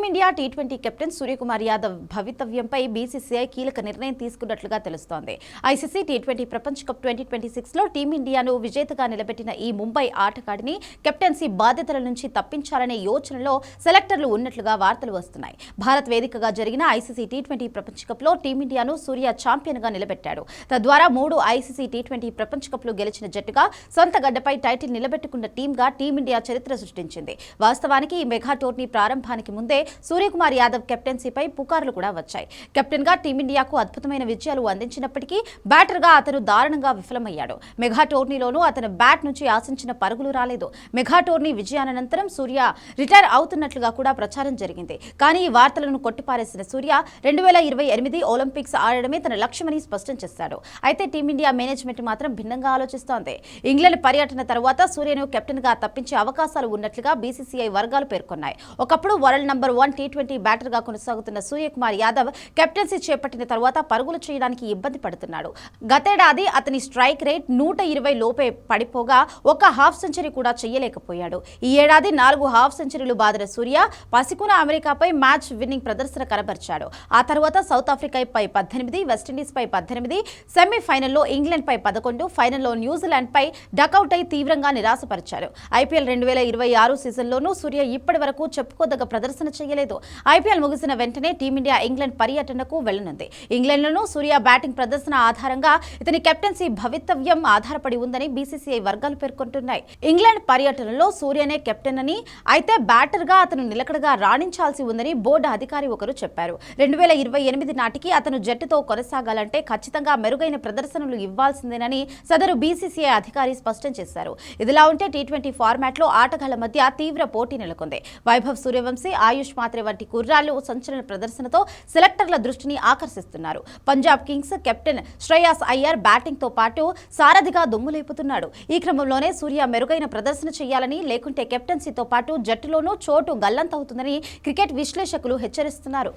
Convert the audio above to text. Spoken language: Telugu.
టీమిండియా టీ20 కెప్టెన్ సూర్యకుమార్ యాదవ్ భవితవ్యంపై బీసీసీఐ కీలక నిర్ణయం తీసుకున్నట్లుగా తెలుస్తోంది. ఐసీసీ టీ20 ప్రపంచ కప్ 2026లో టీమిండియాను విజేతగా నిలబెట్టిన ఈ ముంబై ఆటగాడిని కెప్టెన్సీ బాధ్యతల నుంచి తప్పించాలనే యోచనలో సెలెక్టర్లు ఉన్నట్లుగా వార్తలు వస్తున్నాయి. భారత్ వేదికగా జరిగిన ఐసీసీ టీ20 ప్రపంచ కప్లో టీమిండియాను సూర్య ఛాంపియన్గా నిలబెట్టాడు. తద్వారా 3 ఐసీసీ టీ20 ప్రపంచ కప్లు గెలిచిన జట్టుగా సొంత గడ్డపై టైటిల్ నిలబెట్టుకున్న టీంగా టీమిండియా చరిత్ర సృష్టించింది. వాస్తవానికి ఈ మెగా టోర్నీ ప్రారంభానికి ముందే సూర్యకుమార్ యాదవ్ కెప్టెన్సీపై పుకార్లు కూడా వచ్చాయి. కెప్టెన్గా టీమిండియాకు అద్భుతమైన విజయాలు అందించినప్పటికీ బ్యాటర్గా అతను దారుణంగా విఫలమయ్యాడు. మెగా టోర్నీలోనూ అతను బ్యాట్ నుంచి ఆశించిన పరుగులు రాలేదు. మెగా టోర్నీ విజయానంతరం సూర్య రిటైర్ అవుతున్నట్లుగా కూడా ప్రచారం జరిగింది. కానీ ఈ వార్తలను కొట్టిపారేసిన సూర్య 2028 ఒలింపిక్స్ ఆడడమే తన లక్ష్యమని స్పష్టం చేశాడు. అయితే టీమిండియా మేనేజ్మెంట్ మాత్రం భిన్నంగా ఆలోచిస్తోంది. ఇంగ్లాండ్ పర్యటన తర్వాత సూర్యను కెప్టెన్గా తప్పించే అవకాశాలు ఉన్నట్లుగా బీసీసీఐ వర్గాలు పేర్కొన్నాయి. ఒకప్పుడు వరల్డ్ నంబర్ 1 టీ20 బ్యాటర్గా కొనసాగుతున్న సూర్యకుమార్ యాదవ్ కెప్టెన్సీ చేపట్టిన తర్వాత పరుగులు చేయడానికి ఇబ్బంది పడుతున్నాడు. గతేడాది అతని స్ట్రైక్ రేట్ 120 లోపే పడిపోగా ఒక హాఫ్ సెంచరీ కూడా చేయలేకపోయాడు. ఈ ఏడాది 4 హాఫ్ సెంచరీలు బాదిన సూర్య పసికున అమెరికాపై మ్యాచ్ విన్నింగ్ ప్రదర్శన కనబరిచాడు. ఆ తర్వాత సౌత్ ఆఫ్రికాపై 18, వెస్టిండీస్పై 18, సెమీఫైనల్లో ఇంగ్లాండ్పై 11, ఫైనల్లో న్యూజిలాండ్పై డకౌట్ అయి తీవ్రంగా నిరాశపరిచారు. ఐపీఎల్ 2026 సీజన్లోనూ సూర్య ఇప్పటి వరకు చెప్పుకోదగ్గ ప్రదర్శన చేయలేదు. ఐపీఎల్ ముగిసిన వెంటనే టీమిండియా ఇంగ్లాండ్ పర్యటనకు వెళ్లనుంది. ఇంగ్లాండ్లోనూ సూర్య బ్యాటింగ్ ప్రదర్శన ఆధారంగా ఇతని కెప్టెన్సీ భవితవ్యం ఆధారపడి ఉందని బీసీసీఐ వర్గాలు పేర్కొంటున్నాయి. ఇంగ్లాండ్ పర్యటనలో సూర్యనే కెప్టెన్ అని, అయితే బ్యాటర్గా అతను నిలకడగా రాణించాల్సి ఉందని బోర్డు అధికారి ఒకరు చెప్పారు. 2028 నాటికి అతను జట్టుతో కొనసాగాలంటే ఖచ్చితంగా మెరుగైన ప్రదర్శనలు ఇవ్వాల్సిందేనని సదరు బీసీసీఐ అధికారి స్పష్టం చేశారు. ఇదిలా ఉంటే టీ20 ఫార్మాట్లో ఆటగాళ్ల మధ్య తీవ్ర పోటీ నెలకొంది. వైభవ్ సూర్యవంశీ, ఆయుష్ మాత్రే వంటి కుర్రాళ్లు సంచలన ప్రదర్శనతో సెలెక్టర్ల దృష్టిని ఆకర్షిస్తున్నారు. పంజాబ్ కింగ్స్ కెప్టెన్ శ్రేయాస్ అయ్యర్ బ్యాటింగ్తో పాటు సారథిగా దుమ్ములేపుతున్నాడు. ఈ క్రమంలోనే సూర్య మెరుగైన ప్రదర్శన చేయాలని, లేకుంటే కెప్టెన్సీతో పాటు జట్టులోనూ చోటు గల్లంతవుతుందని క్రికెట్ విశ్లేషకులు హెచ్చరిస్తున్నారు.